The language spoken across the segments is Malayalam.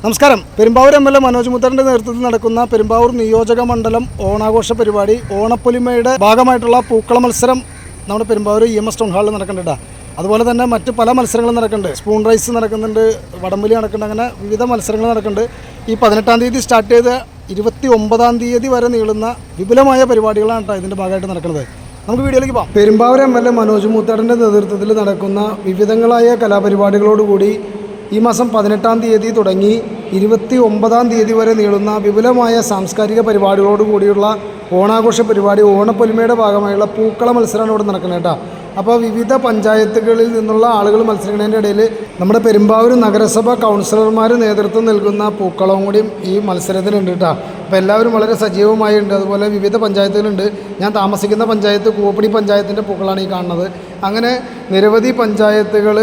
നമസ്കാരം. പെരുമ്പാവൂർ എം.എൽ.എ. മനോജ് മുത്തറിൻ്റെ നേതൃത്വത്തിൽ നടക്കുന്ന പെരുമ്പാവൂർ നിയോജക മണ്ഡലം ഓണാഘോഷ പരിപാടി ഓണപ്പൊലിമയുടെ ഭാഗമായിട്ടുള്ള പൂക്കള മത്സരം നമ്മുടെ പെരുമ്പാവൂർ EMS ടൗൺ ഹാളിൽ നടക്കുന്നുണ്ട്. അതുപോലെ തന്നെ മറ്റ് പല മത്സരങ്ങളും നടക്കുന്നുണ്ട്. സ്പൂൺ റൈസ് നടക്കുന്നുണ്ട്, വടംവലി നടക്കുന്നുണ്ട്, അങ്ങനെ വിവിധ മത്സരങ്ങൾ നടക്കുന്നുണ്ട്. ഈ 18-ാം തീയതി സ്റ്റാർട്ട് ചെയ്ത് 29-ാം തീയതി വരെ നീളുന്ന വിപുലമായ പരിപാടികളാണ് കേട്ടോ ഇതിൻ്റെ ഭാഗമായിട്ട് നടക്കുന്നത്. നമുക്ക് വീഡിയോയിലേക്ക് പോകാം. പെരുമ്പാവൂർ എം.എൽ.എ. മനോജ് മുത്തറിൻ്റെ നേതൃത്വത്തിൽ നടക്കുന്ന വിവിധങ്ങളായ കലാപരിപാടികളോടുകൂടി ഈ മാസം 18-ാം തീയതി തുടങ്ങി 29-ാം തീയതി വരെ നീളുന്ന വിപുലമായ സാംസ്കാരിക പരിപാടികളോടുകൂടിയുള്ള ഓണാഘോഷ പരിപാടി ഓണപ്പൊലിമയുടെ ഭാഗമായുള്ള പൂക്കള മത്സരമാണ് ഇവിടെ നടക്കുന്നത് കേട്ടോ. അപ്പോൾ വിവിധ പഞ്ചായത്തുകളിൽ നിന്നുള്ള ആളുകൾ മത്സരിക്കുന്നതിൻ്റെ ഇടയിൽ നമ്മുടെ പെരുമ്പാവൂർ നഗരസഭ കൗൺസിലർമാർ നേതൃത്വം നൽകുന്ന പൂക്കളവും കൂടിയും ഈ മത്സരത്തിനുണ്ട് കേട്ടോ. അപ്പോൾ എല്ലാവരും വളരെ സജീവമായിട്ടുണ്ട്. അതുപോലെ വിവിധ പഞ്ചായത്തുകളുണ്ട്. ഞാൻ താമസിക്കുന്ന പഞ്ചായത്ത് കൂവപ്പടി പഞ്ചായത്തിൻ്റെ പൂക്കളാണ് ഈ കാണുന്നത്. അങ്ങനെ നിരവധി പഞ്ചായത്തുകൾ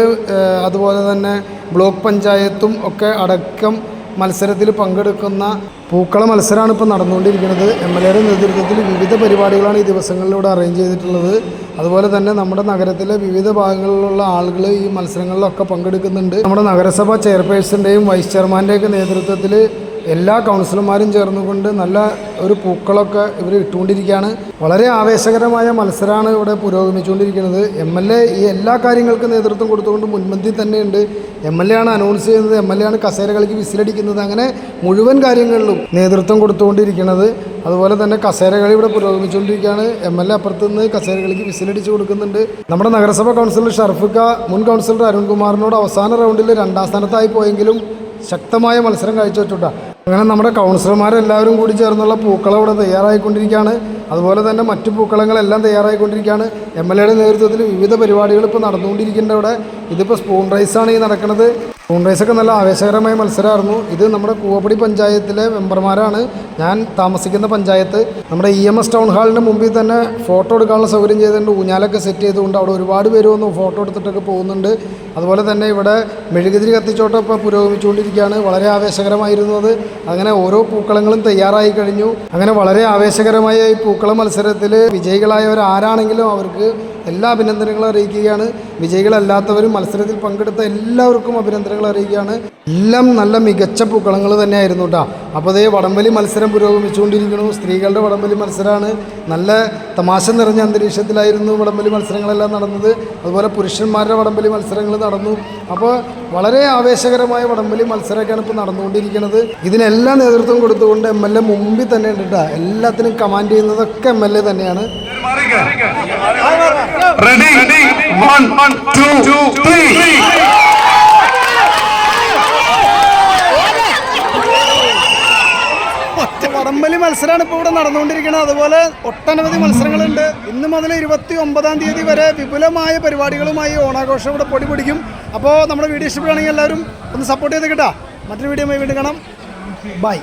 അതുപോലെ തന്നെ ബ്ലോക്ക് പഞ്ചായത്തും ഒക്കെ അടക്കം മത്സരത്തിൽ പങ്കെടുക്കുന്ന പൂക്കള മത്സരമാണ് ഇപ്പോൾ നടന്നുകൊണ്ടിരിക്കുന്നത്. MLA-യുടെ നേതൃത്വത്തിൽ വിവിധ പരിപാടികളാണ് ഈ ദിവസങ്ങളിലൂടെ അറേഞ്ച് ചെയ്തിട്ടുള്ളത്. അതുപോലെ തന്നെ നമ്മുടെ നഗരത്തിലെ വിവിധ ഭാഗങ്ങളിലുള്ള ആളുകൾ ഈ മത്സരങ്ങളിലൊക്കെ പങ്കെടുക്കുന്നുണ്ട്. നമ്മുടെ നഗരസഭ ചെയർപേഴ്സൻ്റെയും വൈസ് ചെയർമാൻ്റെയൊക്കെ നേതൃത്വത്തിൽ എല്ലാ കൗൺസിലർമാരും ചേർന്നുകൊണ്ട് നല്ല ഒരു പൂക്കളൊക്കെ ഇവർ ഇട്ടുകൊണ്ടിരിക്കുകയാണ്. വളരെ ആവേശകരമായ മത്സരമാണ് ഇവിടെ പുരോഗമിച്ചുകൊണ്ടിരിക്കുന്നത്. MLA ഈ എല്ലാ കാര്യങ്ങൾക്കും നേതൃത്വം കൊടുത്തുകൊണ്ട് മുൻപന്തിയിൽ തന്നെയുണ്ട്. MLA ആണ് അനൗൺസ് ചെയ്യുന്നത്, MLA ആണ് കസേര കളിക്ക് വിസിലടിക്കുന്നത്, അങ്ങനെ മുഴുവൻ കാര്യങ്ങളിലും നേതൃത്വം കൊടുത്തുകൊണ്ടിരിക്കുന്നത്. അതുപോലെ തന്നെ കസേര കളി ഇവിടെ പുരോഗമിച്ചുകൊണ്ടിരിക്കുകയാണ്. MLA അപ്പുറത്ത് നിന്ന് കസേര കളിക്ക് വിസിലടിച്ച് കൊടുക്കുന്നുണ്ട്. നമ്മുടെ നഗരസഭ കൗൺസിലർ ഷർഫിക്ക മുൻ കൗൺസിലർ അരുൺകുമാറിനോട് അവസാന റൗണ്ടിൽ 2ാം സ്ഥാനത്തായി പോയെങ്കിലും ശക്തമായ മത്സരം കാഴ്ചവെച്ചിട്ടാണ്. അങ്ങനെ നമ്മുടെ കൗൺസിലർമാരെല്ലാവരും കൂടി ചേർന്നുള്ള പൂക്കളം ഇവിടെ തയ്യാറായിക്കൊണ്ടിരിക്കുകയാണ്. അതുപോലെ തന്നെ മറ്റു പൂക്കളങ്ങളെല്ലാം തയ്യാറായിക്കൊണ്ടിരിക്കുകയാണ്. MLA-യുടെ നേതൃത്വത്തിൽ വിവിധ പരിപാടികൾ ഇപ്പോൾ നടന്നുകൊണ്ടിരിക്കേണ്ട ഇവിടെ. ഇതിപ്പോൾ സ്പൂൺ റൈസാണ് ഈ നടക്കുന്നത്. സ്പൂൺ റൈസൊക്കെ നല്ല ആവേശകരമായ മത്സരമായിരുന്നു. ഇത് നമ്മുടെ കൂവപ്പടി പഞ്ചായത്തിലെ മെമ്പർമാരാണ്. ഞാൻ താമസിക്കുന്ന പഞ്ചായത്ത്. നമ്മുടെ EMS ടൗൺ ഹാളിൻ്റെ മുമ്പിൽ തന്നെ ഫോട്ടോ എടുക്കാനുള്ള സൗകര്യം ചെയ്തിട്ടുണ്ട്. ഊഞ്ഞാലൊക്കെ സെറ്റ് ചെയ്തുകൊണ്ട് അവിടെ ഒരുപാട് പേര് വന്നു ഫോട്ടോ എടുത്തിട്ടൊക്കെ പോകുന്നുണ്ട്. അതുപോലെ തന്നെ ഇവിടെ മെഴുകുതിരി കത്തിച്ചോട്ടം ഇപ്പോൾ പുരോഗമിച്ചുകൊണ്ടിരിക്കുകയാണ്. വളരെ ആവേശകരമായിരുന്നു അത്. അങ്ങനെ ഓരോ പൂക്കളങ്ങളും തയ്യാറായി കഴിഞ്ഞു. അങ്ങനെ വളരെ ആവേശകരമായ ഈ പൂക്കള മത്സരത്തിൽ വിജയികളായവർ ആരാണെങ്കിലും അവർക്ക് എല്ലാ അഭിനന്ദനങ്ങളും അറിയിക്കുകയാണ്. വിജയികളല്ലാത്തവരും മത്സരത്തിൽ പങ്കെടുത്ത എല്ലാവർക്കും അഭിനന്ദനങ്ങൾ അറിയിക്കുകയാണ്. എല്ലാം നല്ല മികച്ച പൂക്കളങ്ങൾ തന്നെയായിരുന്നു കേട്ടോ. അപ്പോൾ അതേ വടംവലി മത്സരം പുരോഗമിച്ചുകൊണ്ടിരിക്കുന്നു. സ്ത്രീകളുടെ വടംവലി മത്സരമാണ്. നല്ല തമാശ നിറഞ്ഞ അന്തരീക്ഷത്തിലായിരുന്നു വടംവലി മത്സരങ്ങളെല്ലാം നടന്നത്. അതുപോലെ പുരുഷന്മാരുടെ വടംവലി മത്സരങ്ങൾ നടന്നു. അപ്പോൾ വളരെ ആവേശകരമായ വടംവലി മത്സരമൊക്കെയാണ് ഇപ്പോൾ നടന്നുകൊണ്ടിരിക്കുന്നത്. ഇതിനെല്ലാം നേതൃത്വം കൊടുത്തുകൊണ്ട് MLA മുമ്പിൽ തന്നെ ഉണ്ട് കേട്ടോ. എല്ലാത്തിനും കമാൻഡ് ചെയ്യുന്നതൊക്കെ MLA തന്നെയാണ്. Ready? 1, 2, 3. വടംവലി മത്സരമാണ് ഇപ്പോൾ ഇവിടെ നടന്നുകൊണ്ടിരിക്കുന്നത്. അതുപോലെ ഒട്ടനവധി മത്സരങ്ങളുണ്ട്. ഇന്ന് മുതൽ 29-ാം തീയതി വരെ വിപുലമായ പരിപാടികളുമായി ഓണാഘോഷം ഇവിടെ പൊടി പിടിക്കും. അപ്പോൾ നമ്മുടെ വീഡിയോ ഇഷ്ടപ്പെടുകയാണെങ്കിൽ എല്ലാവരും ഒന്ന് സപ്പോർട്ട് ചെയ്ത് കേട്ടോ. മറ്റൊരു വീഡിയോ വീണ്ടും കാണാം. ബൈ.